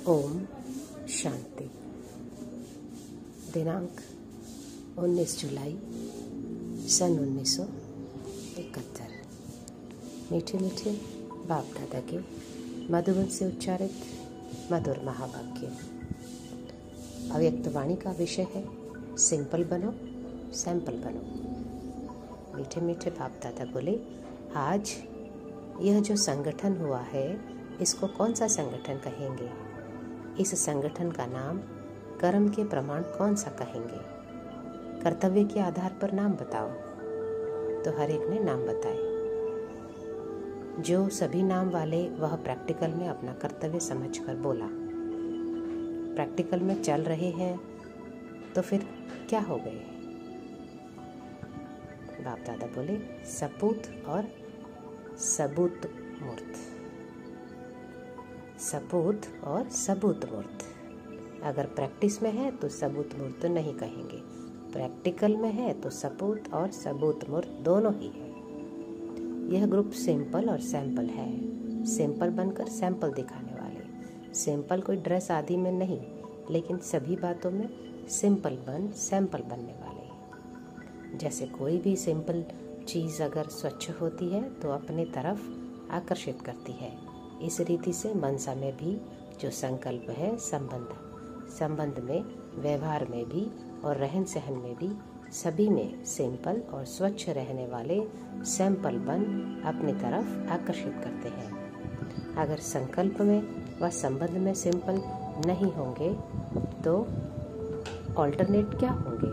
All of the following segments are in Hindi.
ओम शांति। दिनांक 19 जुलाई सन 1971। मीठे मीठे बाप दादा के मधुबन से उच्चारित मधुर महावाक्य। अव्यक्त वाणी का विषय है सिंपल बनो, सैंपल बनो। मीठे मीठे बाप दादा बोले, आज यह जो संगठन हुआ है इसको कौन सा संगठन कहेंगे? इस संगठन का नाम कर्म के प्रमाण कौन सा कहेंगे? कर्तव्य के आधार पर नाम बताओ। तो हर एक ने नाम बताए। जो सभी नाम वाले वह प्रैक्टिकल में अपना कर्तव्य समझकर बोला। प्रैक्टिकल में चल रहे हैं तो फिर क्या हो गए? बाप दादा बोले, सपूत और सबूत मूर्त। सपूत और सबूत मूर्त। अगर प्रैक्टिस में है तो सबूत मूर्त नहीं कहेंगे, प्रैक्टिकल में है तो सपूत और सबूत मूर्त दोनों ही है। यह ग्रुप सिंपल और सैंपल है। सिंपल बनकर सैंपल दिखाने वाले। सिंपल कोई ड्रेस आदि में नहीं, लेकिन सभी बातों में सिंपल बन सैंपल बनने वाले। जैसे कोई भी सिंपल चीज़ अगर स्वच्छ होती है तो अपने तरफ आकर्षित करती है। इस रीति से मनसा में भी जो संकल्प है संबंध में, व्यवहार में भी और रहन सहन में भी सभी में सिंपल और स्वच्छ रहने वाले सैंपल बन अपनी तरफ आकर्षित करते हैं। अगर संकल्प में व संबंध में सिंपल नहीं होंगे तो ऑल्टरनेट क्या होंगे?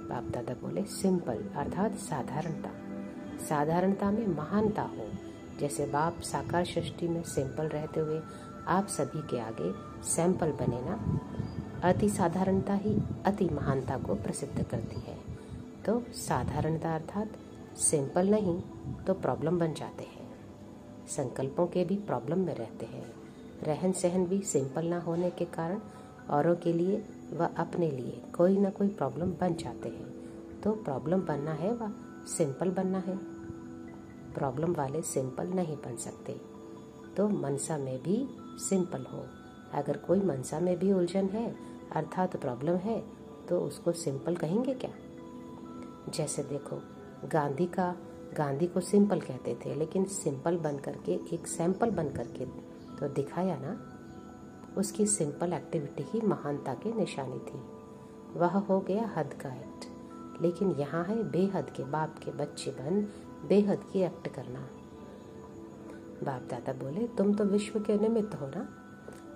बाप दादा बोले, सिंपल अर्थात साधारणता। साधारणता में महानता हो। जैसे बाप साकार सृष्टि में सिंपल रहते हुए आप सभी के आगे सैंपल बने ना। अति साधारणता ही अति महानता को प्रसिद्ध करती है। तो साधारणता अर्थात सिंपल नहीं तो प्रॉब्लम बन जाते हैं। संकल्पों के भी प्रॉब्लम में रहते हैं। रहन सहन भी सिंपल ना होने के कारण औरों के लिए व अपने लिए कोई ना कोई प्रॉब्लम बन जाते हैं। तो प्रॉब्लम बनना है व सिंपल बनना है। प्रॉब्लम वाले सिंपल नहीं बन सकते। तो मनसा में भी सिंपल हो। अगर कोई मनसा में भी उलझन है अर्थात प्रॉब्लम है तो उसको सिंपल कहेंगे क्या? जैसे देखो, गांधी को सिंपल कहते थे, लेकिन सिंपल बन करके एक सैंपल बन करके तो दिखाया ना। उसकी सिंपल एक्टिविटी ही महानता की निशानी थी। वह हो गया हद का एक्ट। लेकिन यहाँ है बेहद के बाप के बच्चे बन बेहद की एक्ट करना। बाप दादा बोले, तुम तो विश्व के निमित्त हो ना।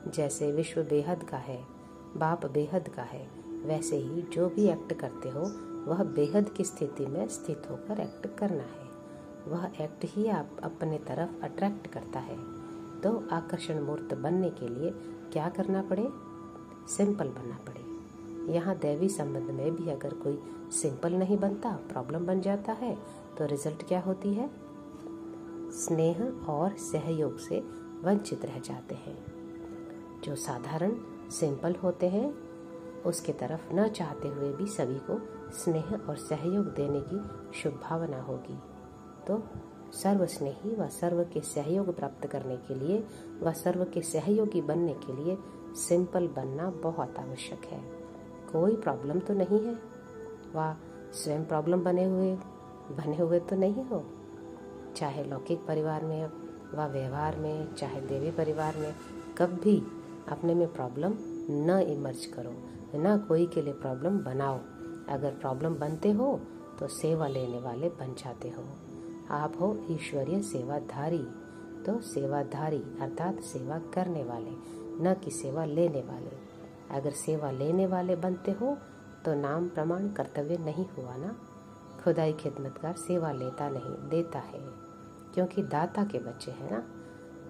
जैसे विश्व बेहद का है, बाप बेहद का है, वैसे ही जो भी एक्ट करते हो वह बेहद की स्थिति में स्थित होकर एक्ट करना है। वह एक्ट ही आप अपने तरफ अट्रैक्ट करता है। तो आकर्षण मूर्त बनने के लिए क्या करना पड़े? सिंपल बनना पड़े। यहाँ दैवी संबंध में भी अगर कोई सिंपल नहीं बनता, प्रॉब्लम बन जाता है, तो रिजल्ट क्या होती है? स्नेह और सहयोग से वंचित रह जाते हैं। जो साधारण सिंपल होते हैं उसके तरफ न चाहते हुए भी सभी को स्नेह और सहयोग देने की शुभ भावना होगी। तो सर्वस्नेही व सर्व के सहयोग प्राप्त करने के लिए व सर्व के सहयोगी बनने के लिए सिंपल बनना बहुत आवश्यक है। कोई प्रॉब्लम तो नहीं है। वह स्वयं प्रॉब्लम बने हुए तो नहीं हो। चाहे लौकिक परिवार में व व्यवहार में, चाहे देवी परिवार में, कभी अपने में प्रॉब्लम न इमर्ज करो, न कोई के लिए प्रॉब्लम बनाओ। अगर प्रॉब्लम बनते हो तो सेवा लेने वाले बन जाते हो। आप हो ईश्वरीय सेवाधारी। तो सेवाधारी अर्थात सेवा करने वाले, न कि सेवा लेने वाले। अगर सेवा लेने वाले बनते हो तो नाम प्रमाण कर्तव्य नहीं हुआ ना। खुदाई खिदमतगार सेवा देता है, क्योंकि दाता के बच्चे हैं ना।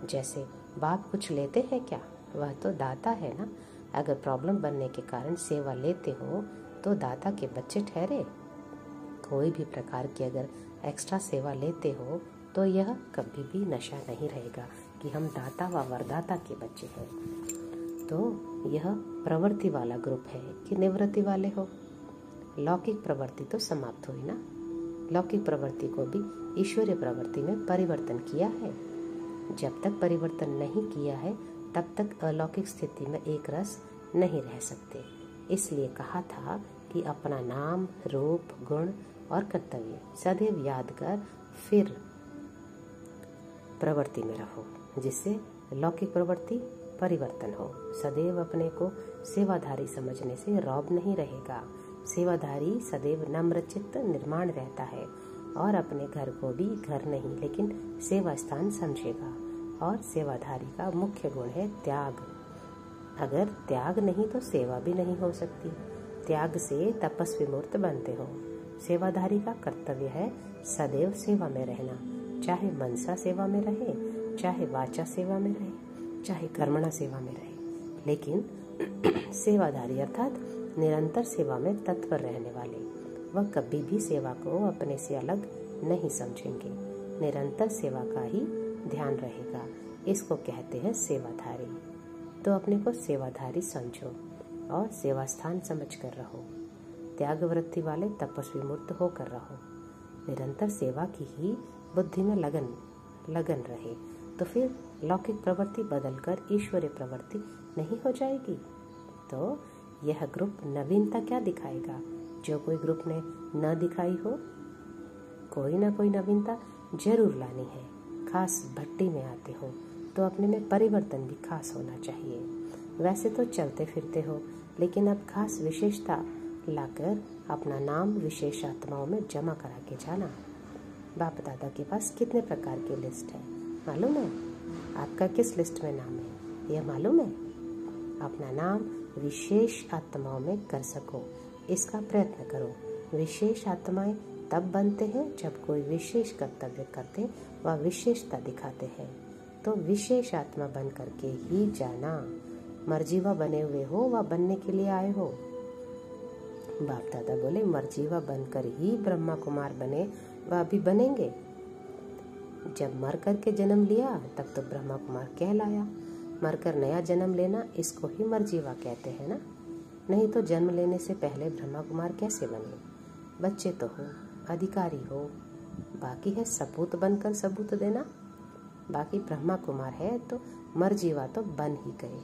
जैसे बाप कुछ लेते हैं क्या? वह तो दाता है ना। अगर प्रॉब्लम बनने के कारण सेवा लेते हो तो दाता के बच्चे ठहरे। कोई भी प्रकार की अगर एक्स्ट्रा सेवा लेते हो तो यह कभी भी नशा नहीं रहेगा कि हम दाता व वरदाता के बच्चे हैं। तो यह प्रवृत्ति वाला ग्रुप है कि निवृत्ति वाले हो। लौकिक प्रवृत्ति तो समाप्त हुई ना। लौकिक प्रवृत्ति को भी ईश्वरीय प्रवृत्ति में परिवर्तन किया है। जब तक परिवर्तन नहीं किया है तब तक अलौकिक स्थिति में एक रस नहीं रह सकते। इसलिए कहा था कि अपना नाम, रूप, गुण और कर्तव्य सदैव याद कर फिर प्रवृत्ति में रहो, जिससे लौकिक प्रवृत्ति परिवर्तन हो। सदैव अपने को सेवाधारी समझने से रौब नहीं रहेगा। सेवाधारी सदैव नम्रचित्त निर्माण रहता है और अपने घर को भी घर नहीं लेकिन सेवा स्थान समझेगा। और सेवाधारी का मुख्य गुण है त्याग। अगर त्याग नहीं तो सेवा भी नहीं हो सकती। त्याग से तपस्वी मूर्त बनते हो। सेवाधारी का कर्तव्य है सदैव सेवा में रहना, चाहे मनसा सेवा में रहे, चाहे वाचा सेवा में रहे, चाहे कर्मणा सेवा में रहे। लेकिन सेवाधारी अर्थात निरंतर सेवा में तत्पर रहने वाले, वह कभी भी सेवा को अपने से अलग नहीं समझेंगे। निरंतर सेवा का ही ध्यान रहेगा। इसको कहते हैं सेवाधारी। तो अपने को सेवाधारी समझो और सेवा स्थान समझ कर रहो। त्याग वृत्ति वाले तपस्वी मूर्त होकर रहो। निरंतर सेवा की ही बुद्धि में लगन रहे, तो फिर लौकिक प्रवृत्ति बदलकर ईश्वरीय प्रवृत्ति नहीं हो जाएगी। तो यह ग्रुप नवीनता क्या दिखाएगा जो कोई ग्रुप ने न दिखाई हो। कोई ना कोई नवीनता जरूर लानी है। खास भट्टी में आते हो तो अपने में परिवर्तन भी खास होना चाहिए। वैसे तो चलते फिरते हो, लेकिन अब खास विशेषता लाकर अपना नाम विशेष आत्माओं में जमा करा के जाना। बाप दादा के पास कितने प्रकार की लिस्ट है मालूम है? आपका किस लिस्ट में नाम है यह मालूम है? अपना नाम विशेष आत्माओं में कर सको, इसका प्रयत्न करो। विशेष आत्माएं तब बनते हैं जब कोई विशेष कर्तव्य करते व विशेषता दिखाते हैं। तो विशेष आत्मा बन करके ही जाना। मर्जीवा बने हुए हो व बनने के लिए आए हो। बाप दादा बोले मर्जीवा बनकर ही ब्रह्मा कुमार बने व अभी बनेंगे। जब मर करके जन्म लिया तब तो ब्रह्मा कुमार कहलाया। मरकर नया जन्म लेना इसको ही मर्जीवा कहते हैं ना। नहीं तो जन्म लेने से पहले ब्रह्मा कुमार कैसे बने? बच्चे तो हो, अधिकारी हो, बाकी है सपूत बनकर सबूत देना। बाकी ब्रह्मा कुमार है तो मर्जीवा तो बन ही गए।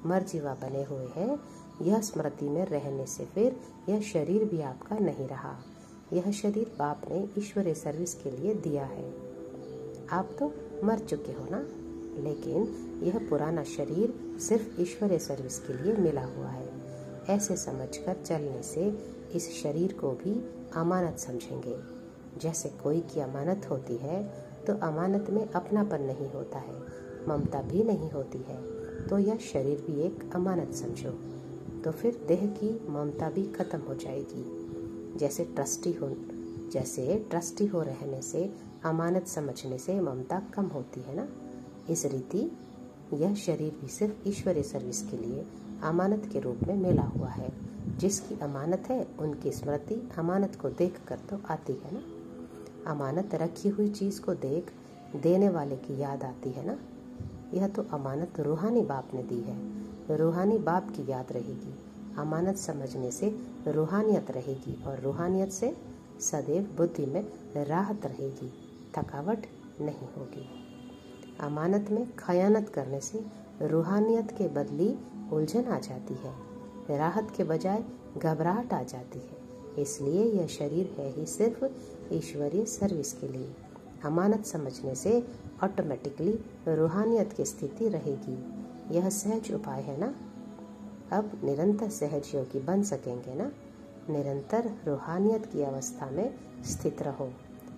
मर्जीवा बने हुए हैं। यह स्मृति में रहने से फिर यह शरीर भी आपका नहीं रहा। यह शरीर बाप ने ईश्वरीय सर्विस के लिए दिया है। आप तो मर चुके हो ना, लेकिन यह पुराना शरीर सिर्फ ईश्वरीय सर्विस के लिए मिला हुआ है। ऐसे समझकर चलने से इस शरीर को भी अमानत समझेंगे। जैसे कोई की अमानत होती है तो अमानत में अपनापन नहीं होता है, ममता भी नहीं होती है। तो यह शरीर भी एक अमानत समझो, तो फिर देह की ममता भी खत्म हो जाएगी। जैसे ट्रस्टी हो रहने से, अमानत समझने से ममता कम होती है ना। इस रीति यह शरीर भी सिर्फ ईश्वरीय सर्विस के लिए अमानत के रूप में मिला हुआ है। जिसकी अमानत है उनकी स्मृति अमानत को देख कर तो आती है ना। अमानत रखी हुई चीज को देख देने वाले की याद आती है ना। यह तो अमानत रूहानी बाप ने दी है, रूहानी बाप की याद रहेगी। अमानत समझने से रूहानियत रहेगी और रूहानियत से सदैव बुद्धि में राहत रहेगी, थकावट नहीं होगी। अमानत में खयानत करने से रूहानियत के बदली उलझन आ जाती है, राहत के बजाय घबराहट आ जाती है। इसलिए यह शरीर है ही सिर्फ ईश्वरीय सर्विस के लिए। अमानत समझने से ऑटोमेटिकली रूहानियत की स्थिति रहेगी। यह सहज उपाय है ना। अब निरंतर सहज योगी बन सकेंगे ना। निरंतर रूहानियत की अवस्था में स्थित रहो।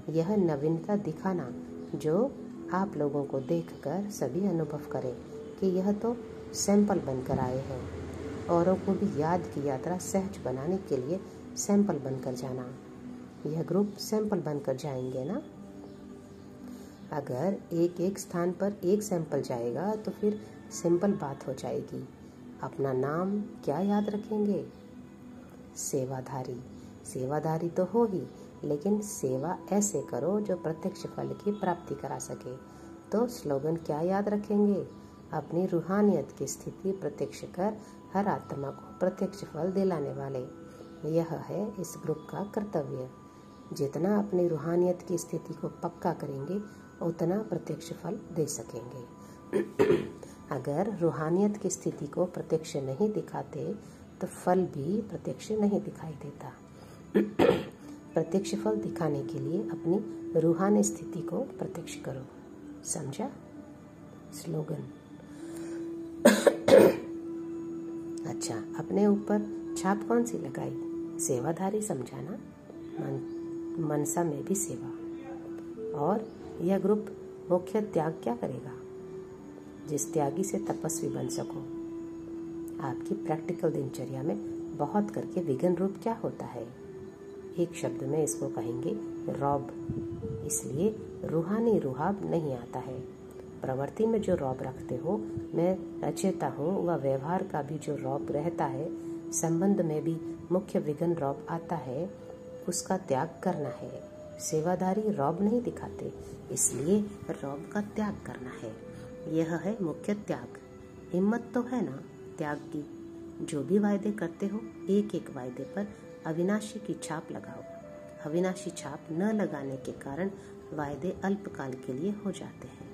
यह नवीनता दिखाना जो आप लोगों को देखकर सभी अनुभव करें कि यह तो सैंपल बनकर आए हैं। औरों को भी याद की यात्रा सहज बनाने के लिए सैंपल बनकर जाना। यह ग्रुप सैंपल बनकर जाएंगे ना। अगर एक एक स्थान पर एक सैंपल जाएगा तो फिर सिंपल बात हो जाएगी। अपना नाम क्या याद रखेंगे? सेवाधारी। सेवाधारी तो हो ही, लेकिन सेवा ऐसे करो जो प्रत्यक्ष फल की प्राप्ति करा सके। तो स्लोगन क्या याद रखेंगे? अपनी रूहानियत की स्थिति प्रत्यक्ष कर हर आत्मा को प्रत्यक्ष फल दिलाने वाले। यह है इस ग्रुप का कर्तव्य। जितना अपनी रूहानियत की स्थिति को पक्का करेंगे उतना प्रत्यक्ष फल दे सकेंगे। अगर रूहानियत की स्थिति को प्रत्यक्ष नहीं दिखाते तो फल भी प्रत्यक्ष नहीं दिखाई देता। प्रत्यक्ष फल दिखाने के लिए अपनी रूहानी स्थिति को प्रत्यक्ष करो। समझा? स्लोगन। अच्छा, अपने ऊपर छाप कौन सी लगाई? सेवाधारी समझा ना? मनसा में भी सेवा। और यह ग्रुप मुख्य त्याग क्या करेगा? जिस त्यागी से तपस्वी बन सको। आपकी प्रैक्टिकल दिनचर्या में बहुत करके विघन रूप क्या होता है? एक शब्द में इसको कहेंगे रौब। इसलिए रूहानी रुहाब नहीं आता है। प्रवृत्ति में जो रौब रखते हो, मैं रचेता हूँ, वह व्यवहार का भी जो रौब रहता है, संबंध में भी मुख्य विघन रौब आता है, उसका त्याग करना है। सेवाधारी रौब नहीं दिखाते, इसलिए रौब का त्याग करना है। यह है मुख्य त्याग। हिम्मत तो है ना त्याग की? जो भी वायदे करते हो, एक एक वायदे पर अविनाशी की छाप लगाओ। अविनाशी छाप न लगाने के कारण वायदे अल्पकाल के लिए हो जाते हैं।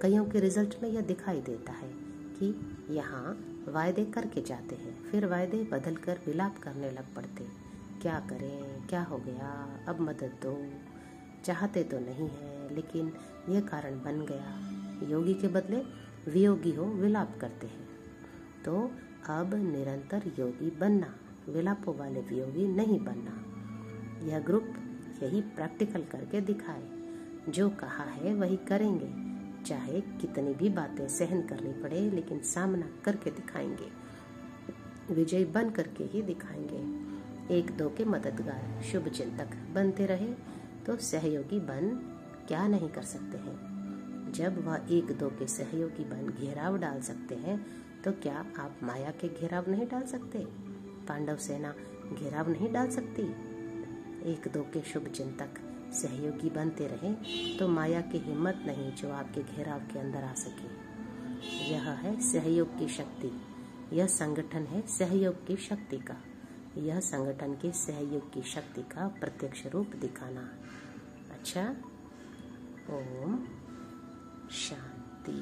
कईयों के रिजल्ट में यह दिखाई देता है कि यहाँ वायदे करके जाते हैं, फिर वायदे बदल कर विलाप करने लग पड़ते। क्या करें, क्या हो गया, अब मदद दो। चाहते तो नहीं है, लेकिन यह कारण बन गया। योगी के बदले वियोगी हो विलाप करते हैं। तो अब निरंतर योगी बनना, विलापों वाले वियोगी नहीं बनना। यह ग्रुप यही प्रैक्टिकल करके दिखाए। जो कहा है वही करेंगे, चाहे कितनी भी बातें सहन करनी पड़े, लेकिन सामना करके दिखाएंगे। विजयी बन करके ही दिखाएंगे। एक दो के मददगार, शुभ चिंतक बनते रहे तो सहयोगी बन क्या नहीं कर सकते हैं। जब वह एक दो के सहयोगी बन घेराव डाल सकते हैं, तो क्या आप माया के घेराव नहीं डाल सकते? पांडव सेना घेराव नहीं डाल सकती? एक दो के शुभ चिंतक सहयोगी बनते रहे तो माया की हिम्मत नहीं जो आपके घेराव के अंदर आ सके। यह है सहयोग की शक्ति। यह संगठन है सहयोग की शक्ति का। यह संगठन के सहयोग की शक्ति का प्रत्यक्ष रूप दिखाना। अच्छा, ओम शांति।